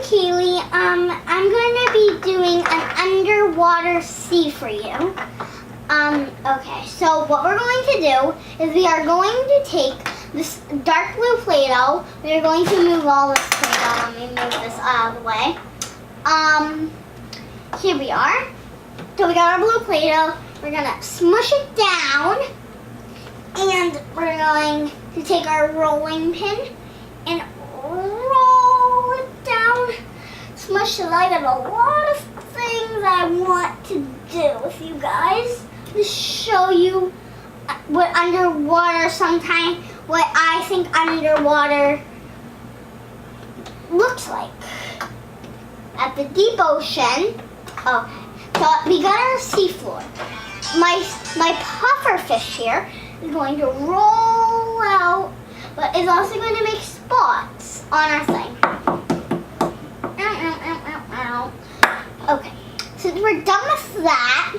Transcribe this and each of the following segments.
Kaylee. I'm going to be doing an underwater sea for you. Okay, so what we're going to do is we are going to take this dark blue Play-Doh. We are going to move all this Play-Doh. Let me move this out of the way. Here we are. So we got our blue Play-Doh. We're going to smush it down. And we're going to take our rolling pin and roll it down. Smush it. I got a lot of things I want to do with you guys. To show you what underwater sometimes, what I think underwater looks like. At the deep ocean. Okay. So we got our seafloor. My puffer fish here is going to roll out, but it's also going to make spots on our thing. Okay, since we're done with that,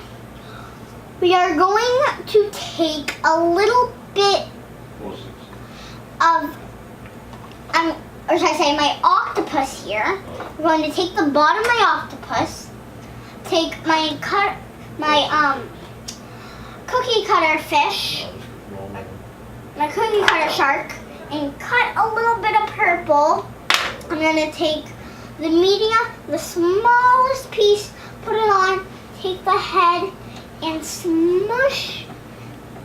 we are going to take a little bit of, or should I say my octopus here. We're going to take the bottom of my octopus, take my cookie cutter fish, my cookie cutter shark, and cut a little bit of purple. I'm going to take the medium, the smallest piece, put it on, take the head, and smush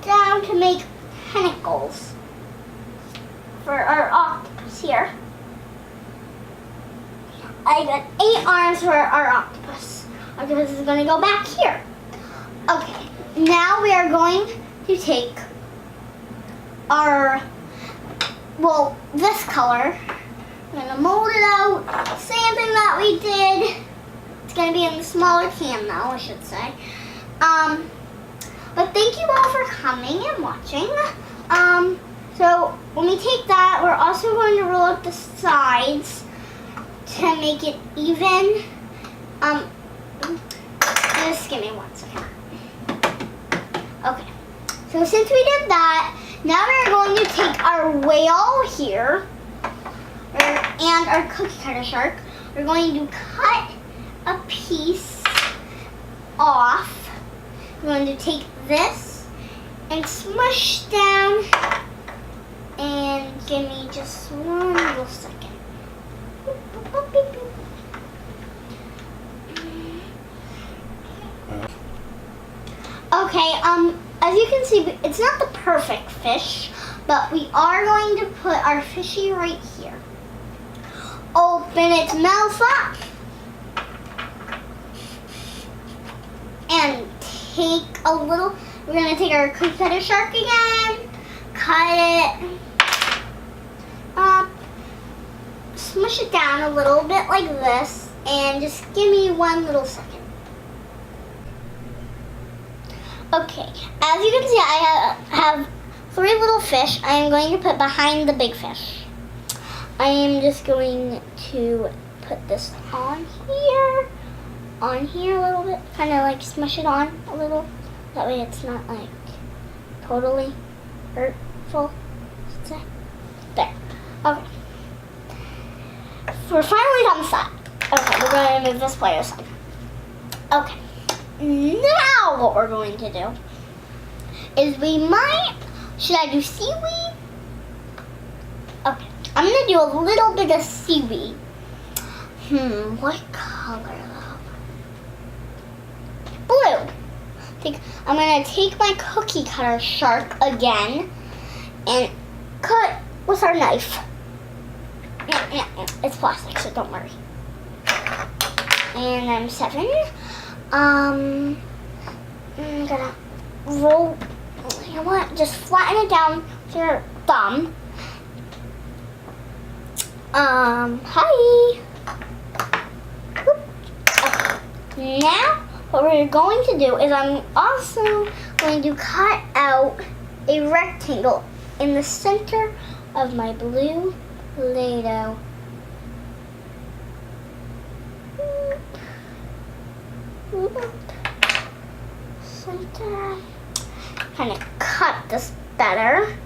down to make tentacles for our octopus here. I got 8 arms for our octopus. Octopus is going to go back here. Okay, now we are going to take our, this color. I'm going to mold it out, same thing that we did. It's going to be in the smaller can now, I should say. But thank you all for coming and watching. So when we take that, we're also going to roll up the sides to make it even. Just give me 1 second. Okay, so since we did that, now we're going to take our whale here and our cookie cutter shark. We're going to cut a piece off. We're going to take this and smush down, and give me just 1 little second. Okay, as you can see, it's not the perfect fish, but we are going to put our fishy right here. Open its mouth up and take a little, we're going to take our cookie cutter shark again, cut it up, smush it down a little bit like this, and just give me 1 little second. Okay, as you can see, I have 3 little fish I am going to put behind the big fish. I am just going to put this on here a little bit, kind of like smush it on a little. That way it's not like totally hurtful, I should say. There. Okay. We're finally done with that. Okay, we're going to move this player aside. Okay. Now what we're going to do is should I do seaweed? Okay, I'm going to do a little bit of seaweed. What color though? Blue. I'm going to take my cookie cutter shark again and cut with our knife. It's plastic, so don't worry. And I'm 7. I'm gonna roll, you know what, just flatten it down with your thumb. Hi. Okay. Now, what we're going to do is I'm also going to cut out a rectangle in the center of my blue Play-Doh. Center. Kind of cut this better.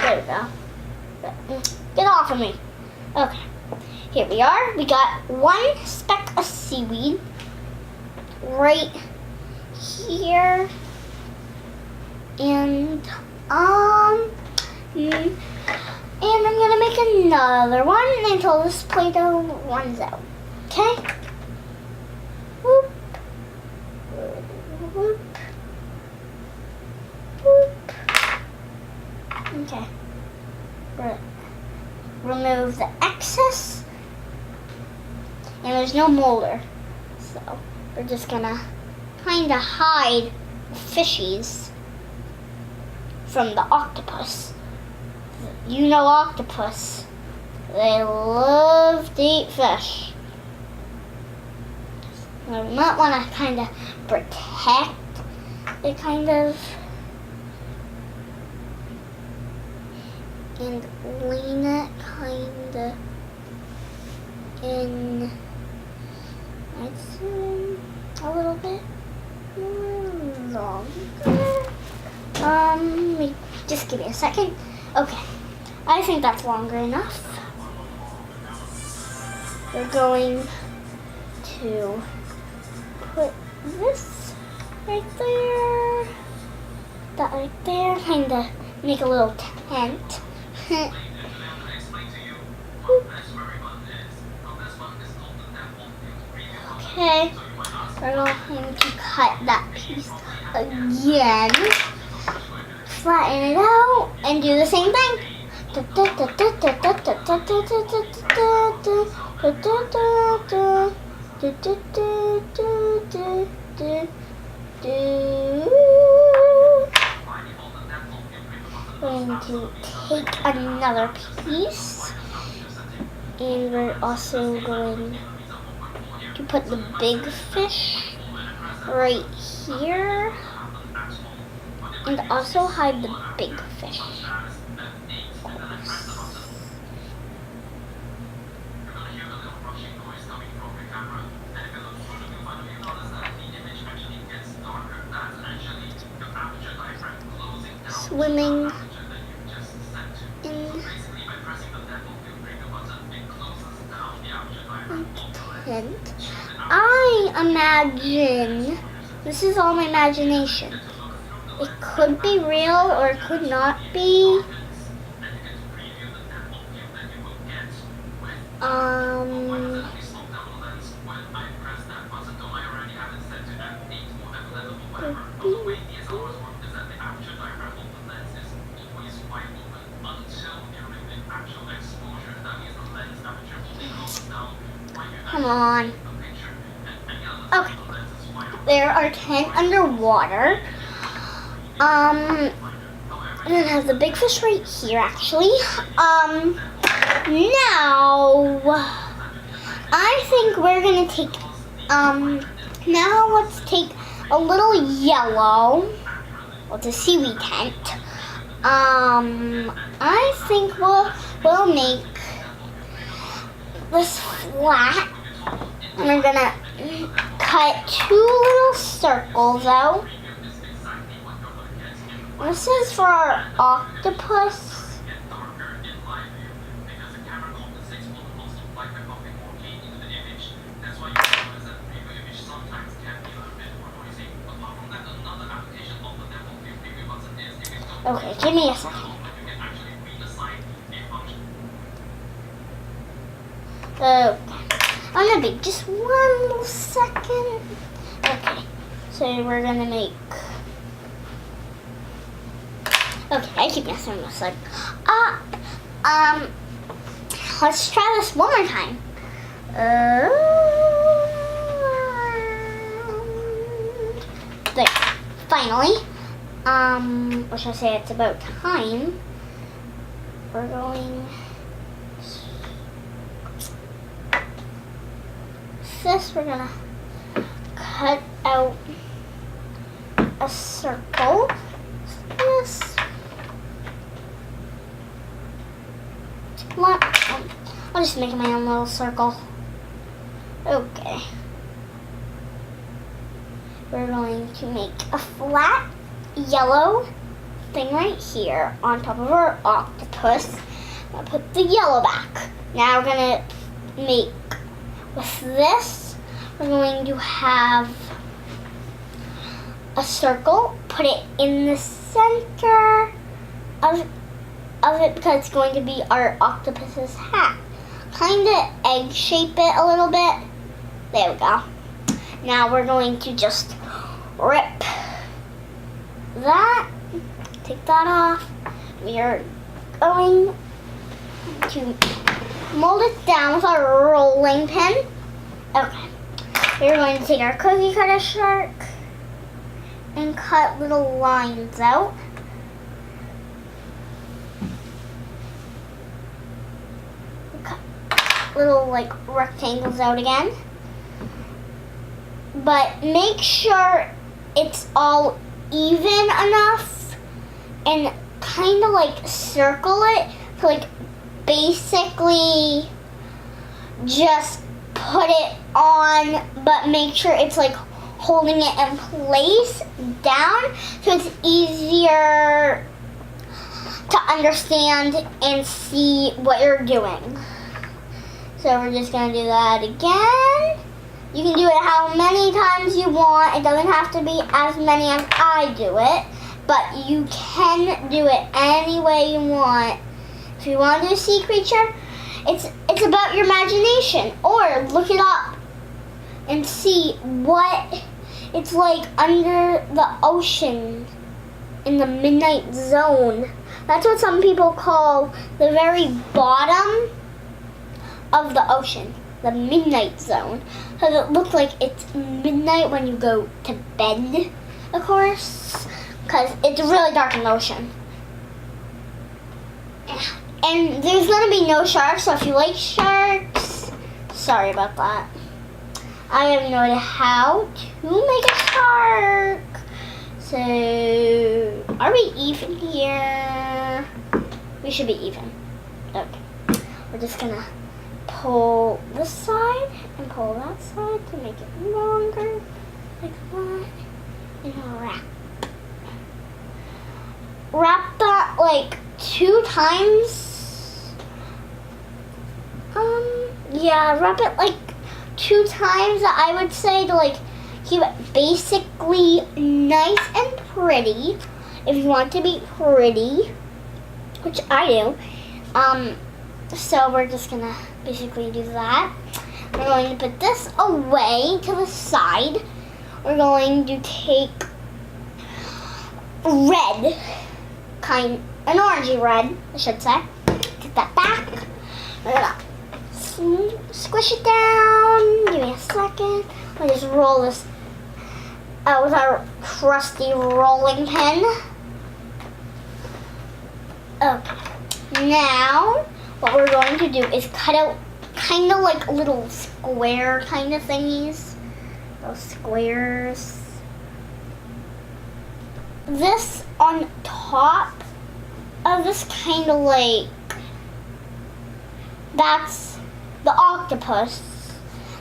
There we go. Get off of me. Okay. Here we are. We got one speck of seaweed right here. And I'm gonna make another one until this Play-Doh runs out. Okay? Whoop. Whoop. Whoop. Okay. Remove the excess. And there's no molder. So we're just gonna kind of hide the fishies from the octopus. You know octopus. They love to eat fish. So we might want to kind of protect it kind of. And lean it kind of in. Let's a little bit more longer. Just give me a second. Okay, I think that's longer enough. We're going to put this right there, that right there, kind of make a little tent. Okay, we're going to cut that piece again, flatten it out, and do the same thing. We're going to take another piece, and we're also going to put the big fish right here, and also hide the big fish. Swimming in a tent. I imagine, this is all my imagination. It could be real or it could not be. Come on. Okay. There are 10 underwater. And then have the big fish right here actually. Now I think we're gonna take now let's take a little yellow. Well, it's a seaweed tent. I think we'll make this flat, and we're gonna cut 2 little circles out. This is for our octopus. Okay, give me a second. Okay, I'm gonna be just 1 little second. Okay, so we're gonna make. Okay, I keep messing this up. Let's try this one more time. There, finally. Or should I say it's about time. We're going. This, we're gonna cut out a circle. This. I'll just make my own little circle. Okay. We're going to make a flat yellow thing right here on top of our octopus. I'll put the yellow back. Now we're gonna make with this, we're going to have a circle, put it in the center of it because it's going to be our octopus's hat. Kind of egg shape it a little bit. There we go. Now we're going to just rip that, take that off. We are going to mold it down with our rolling pin. Okay. We're going to take our cookie cutter shark and cut little lines out. Cut little like rectangles out again. But make sure it's all even enough and kind of like circle it to like basically just put it on, but make sure it's like holding it in place down so it's easier to understand and see what you're doing. So we're just going to do that again. You can do it how many times you want. It doesn't have to be as many as I do it, but you can do it any way you want. If you want to do a sea creature, it's about your imagination. Or look it up and see what it's like under the ocean in the midnight zone. That's what some people call the very bottom of the ocean, the midnight zone. Because it looks like it's midnight when you go to bed, of course, because it's really dark in the ocean. And there's going to be no sharks, so if you like sharks, sorry about that. I have no idea how to make a shark. So, are we even here? We should be even. Okay. We're just going to pull this side and pull that side to make it longer. Like that. And wrap. Wrap that like 2 times. Yeah, wrap it like 2 times, I would say, to like keep it basically nice and pretty. If you want to be pretty, which I do. So we're just gonna basically do that. We're going to put this away to the side. We're going to take red, an orangey red, I should say. Get that back. We're gonna squish it down. Give me a second. I'll just roll this out with our crusty rolling pin. Okay. Now, what we're going to do is cut out kind of like little square kind of thingies. Those squares. This on top of this kind of like, that's the octopus.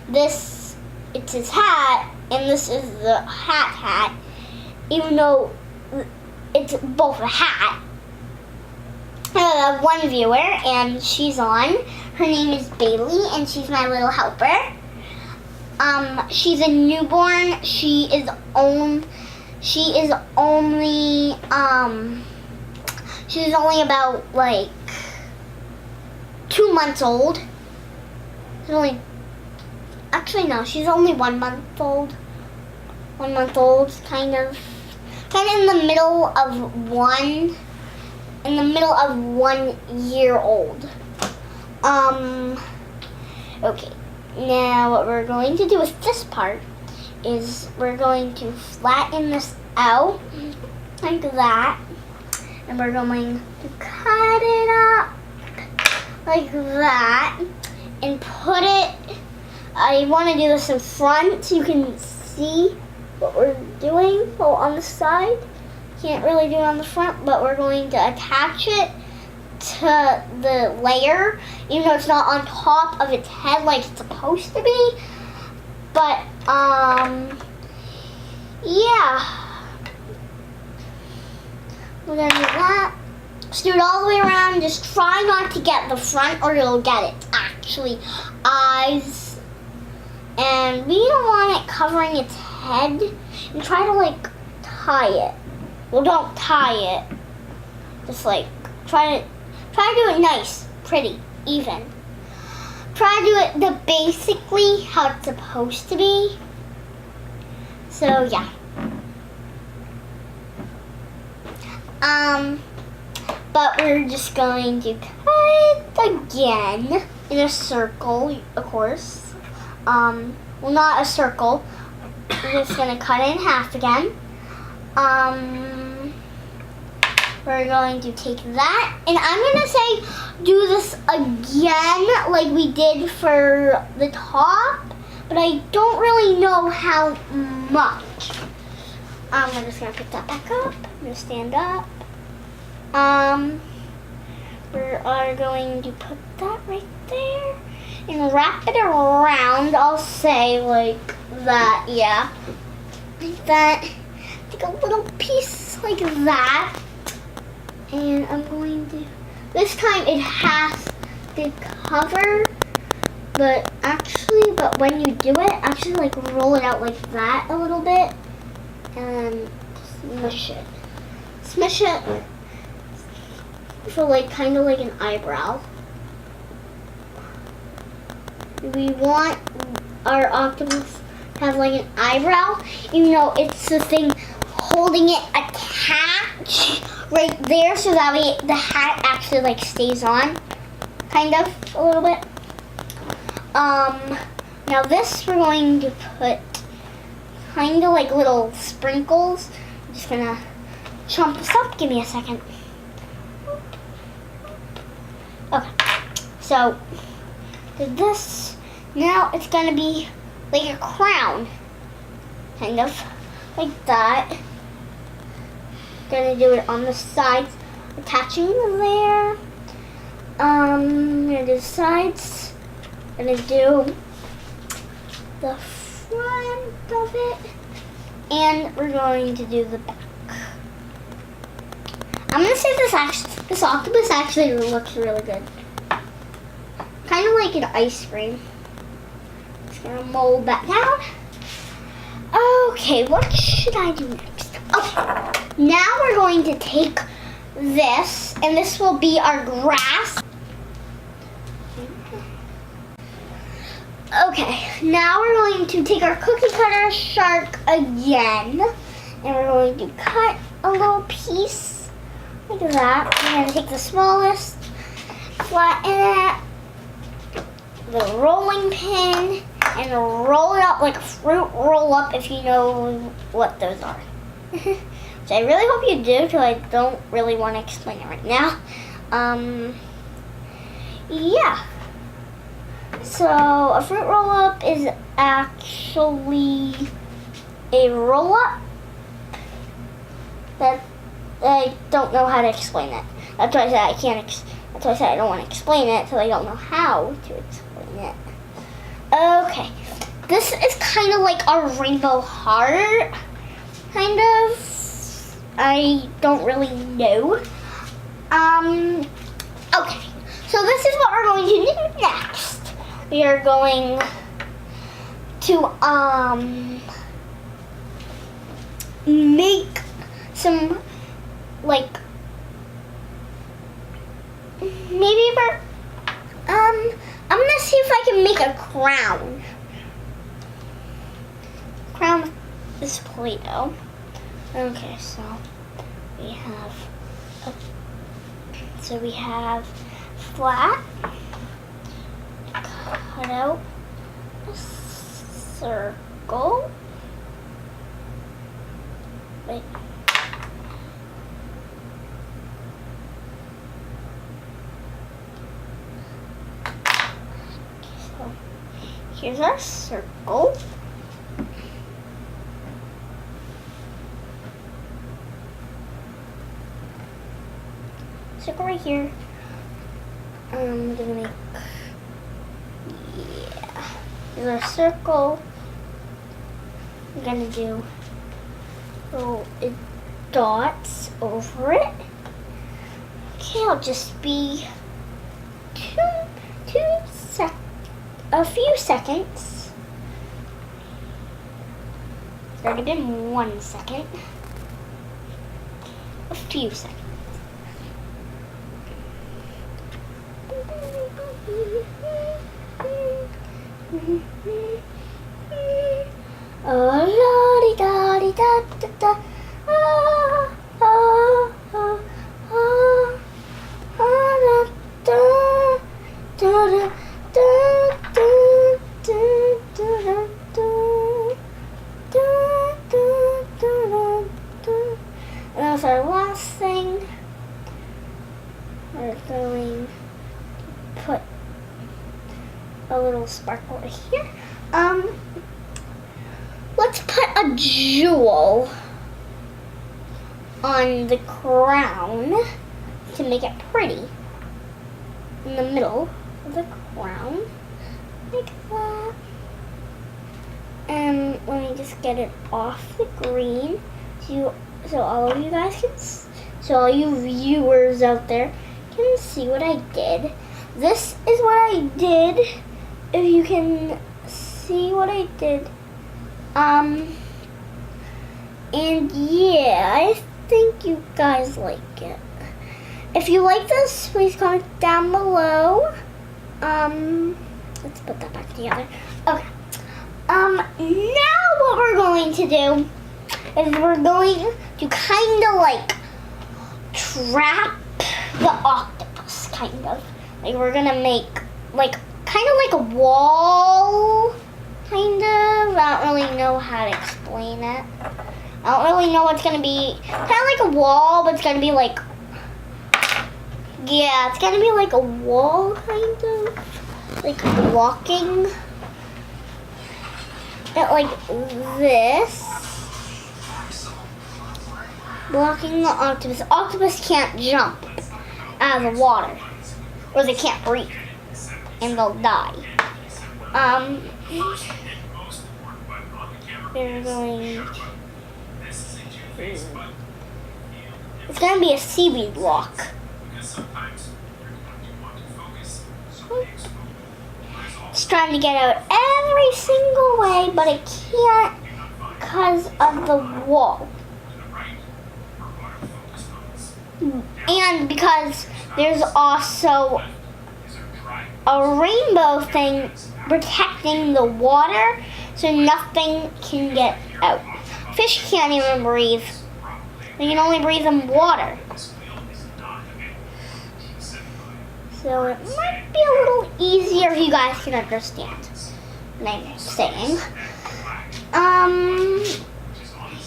This, it's his hat, and this is the hat. Even though it's both a hat. I have one viewer, and she's on. Her name is Bailey, and she's my little helper. She's a newborn. She's only about like 2 months old. She's only 1 month old. 1 month old, kind of in the middle of 1 year old. Okay. Now what we're going to do with this part is we're going to flatten this out like that, and we're going to cut it up like that and put it. I want to do this in front so you can see what we're doing. Oh, on the side, can't really do it on the front, but we're going to attach it to the layer, even though it's not on top of its head like it's supposed to be. But yeah, we're gonna do that. Just do it all the way around. Just try not to get the front, or you'll get it. actually eyes. And we don't want it covering its head. And try to like tie it. Well, don't tie it. Just like try to do it nice, pretty, even. Try to do it basically how it's supposed to be. So yeah. But we're just going to cut it again in a circle, of course. Well, not a circle. We're just gonna cut it in half again. We're going to take that, and I'm gonna say do this again like we did for the top, but I don't really know how much. I'm just gonna pick that back up. I'm gonna stand up. We are going to put that right there and wrap it around. I'll say like that, yeah, like that. Take a little piece like that. And I'm going to, this time it has to cover, but when you do it, actually like roll it out like that a little bit and smush it. Smush it for like kind of like an eyebrow. We want our octopus to have like an eyebrow, even though it's the thing holding it attached right there, so that way the hat actually like stays on, kind of a little bit. Now this we're going to put kind of like little sprinkles. I'm just gonna chomp this up. Give me a second. Okay, so did this. Now it's gonna be like a crown, kind of like that. Gonna do it on the sides, attaching there. Gonna do the sides. Gonna do the front of it, and we're going to do the back. I'm gonna say this octopus actually looks really good, kind of like an ice cream. Just gonna mold that down. Okay, what should I do next? Okay. Now we're going to take this, and this will be our grass. Okay, now we're going to take our cookie cutter shark again, and we're going to cut a little piece like that. We're going to take the smallest, flatten it, the rolling pin, and roll it up like a fruit roll-up, if you know what those are. So I really hope you do, because I don't really want to explain it right now. Yeah. So a fruit roll-up is actually a roll-up that I don't know how to explain it. That's why I said I can't. That's why I said I don't want to explain it, so I don't know how to explain it. Okay, this is kind of like a rainbow heart, kind of. I don't really know. Okay, so this is what we're going to do next. We are going to make some like maybe we're I'm gonna see if I can make a crown. Crown with this Play-Doh. Okay, so we have flat, cut out a circle. Wait. So here's our circle. Circle right here. I'm gonna make, here's our circle. I'm gonna do little dots over it. Okay, I'll just be 2 seconds. a few seconds. It's already been 1 second. A few seconds. Oh, la di da da da. Ah, ah, ah, ah, ah, da, da, da, da, da, da, da, da, da, da, da, da. And that's our last thing. We're going to put a little sparkle right here. Let's put a jewel on the crown to make it pretty. In the middle of the crown, like that. And let me just get it off the green, so all of you guys can, so all you viewers out there can see what I did. This is what I did. If you can see what I did. And yeah, I think you guys like it. If you like this, please comment down below. Let's put that back together. Okay. Now what we're going to do is we're going to kind of like trap the octopus, kind of. Like we're gonna make like kind of like a wall, kind of. I don't really know how to explain it. I don't really know what's gonna be. Kind of like a wall, but it's gonna be like, yeah, it's gonna be like a wall, kind of, like blocking it like this, blocking the octopus. The octopus can't jump out of the water, or they can't breathe, and they'll die. They're going. It's gonna be a seaweed walk. It's trying to get out every single way, but it can't because of the wall. And because there's also a rainbow thing protecting the water, so nothing can get out. Fish can't even breathe. They can only breathe in water. So it might be a little easier if you guys can understand what I'm saying.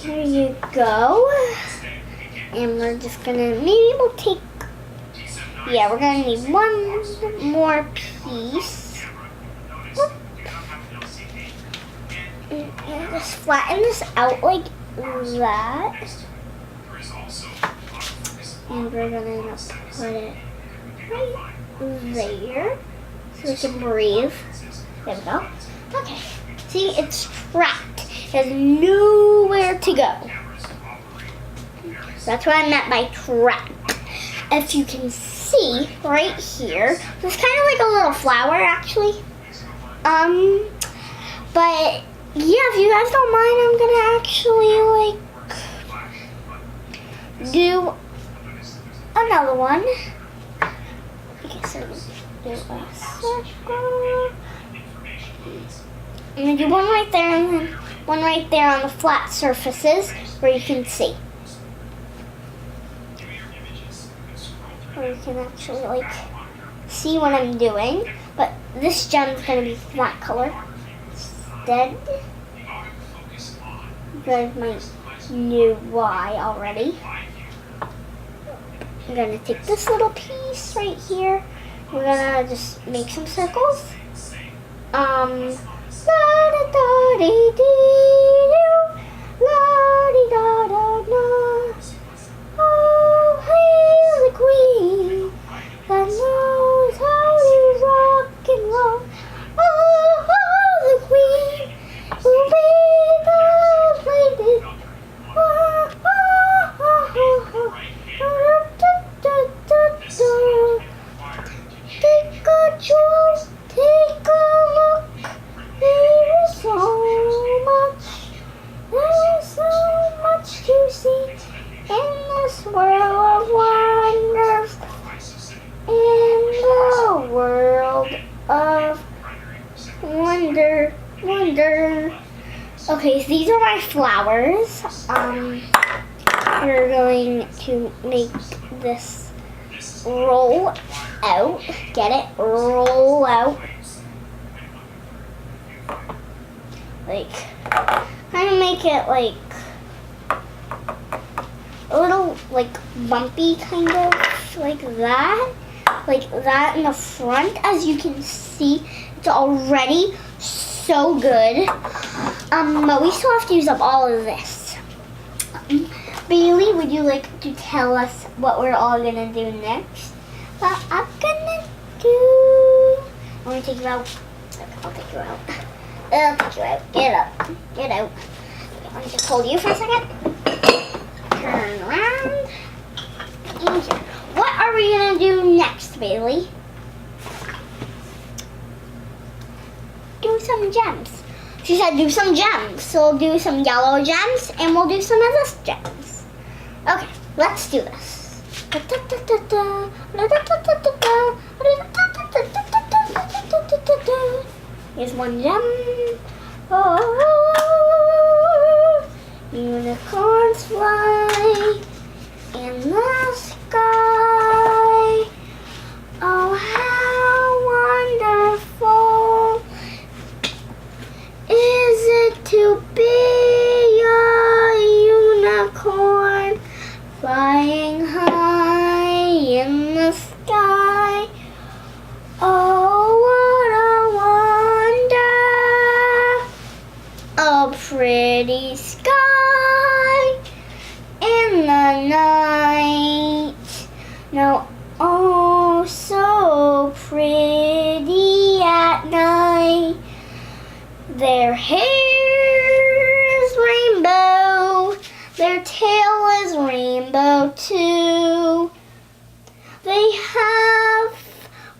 Here you go. And we're just gonna, maybe we'll take, yeah, we're gonna need one more piece. And just flatten this out like that. And we're gonna put it right there so we can breathe. There we go. Okay. See, it's trapped. It has nowhere to go. That's what I meant by trapped. If you can see right here, it's kind of like a little flower actually. But yeah, if you guys don't mind, I'm gonna actually like do another one. Okay, so do a circle. I'm gonna do one right there and then one right there on the flat surfaces where you can see. Where you can actually like see what I'm doing. But this gem's gonna be flat color instead. You guys might know why already. I'm gonna take this little piece right here. We're gonna just make some circles. La da da dee dee doo, la dee da da da. Oh, hail the queen that knows how to rock and roll. Oh, the queen who made the lady. Take a jewel, take a look blender. Okay, so these are my flowers. We're going to make this roll out. Get it? Roll out. Like, kind of make it like a little like bumpy, kind of like that. Like that in the front. As you can see, it's already so good. But we still have to use up all of this. Bailey, would you like to tell us what we're all gonna do next? What I'm gonna do. I'm gonna take you out. I'll take you out. I'll take you out. Get up. Get out. Let me just hold you for a second. Turn around. And here. What are we gonna do next, Bailey? Do some gems. She said do some gems. So we'll do some yellow gems and we'll do some of this gems. Okay, let's do this. Here's one gem. Oh, unicorns fly in the sky. Oh, how wonderful is it to be a unicorn flying high in the sky. Oh, what a wonder, a pretty sky in the night. Now, oh, so pretty at night. Their hair is rainbow, their tail is rainbow too. They have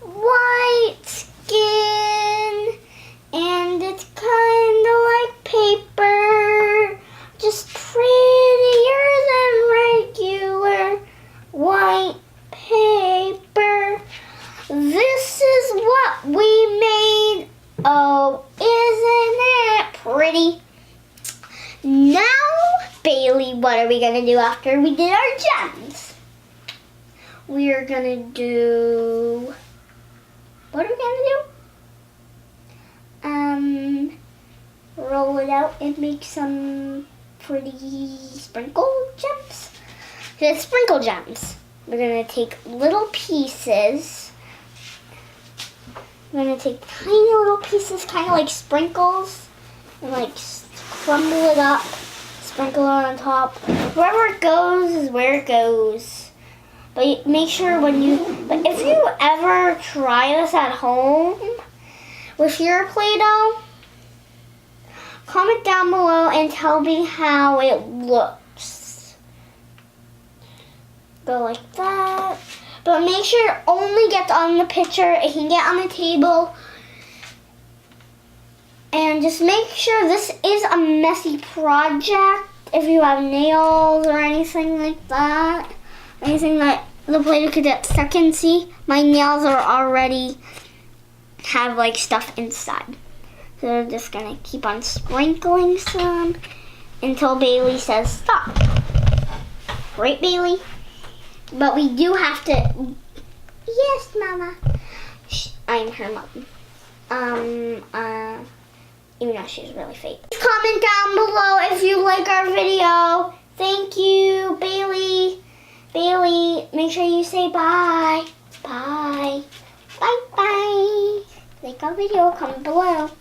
white skin, and it's kind of like paper, just prettier than regular white paper. This is what we made. Oh, isn't it pretty? Now, Bailey, what are we going to do after we did our gems? We are going to do... What are we going to do? Roll it out and make some pretty sprinkle gems. The sprinkle gems. We're going to take little pieces. We're going to take tiny little pieces, kind of like sprinkles, and like crumble it up, sprinkle it on top. Wherever it goes is where it goes. But make sure but if you ever try this at home with your Play-Doh, comment down below and tell me how it looks. Go like that. But make sure it only gets on the picture. It can get on the table. And just make sure this is a messy project. If you have nails or anything like that. Anything that the Play-Doh could get stuck in. See, my nails are already have like stuff inside. So we're just going to keep on sprinkling some until Bailey says stop. Right, Bailey? But we do have to... Yes, Mama. I'm her mom. Even though she's really fake. Comment down below if you like our video. Thank you, Bailey. Bailey, make sure you say bye. Bye. Bye-bye. Like our video, comment below.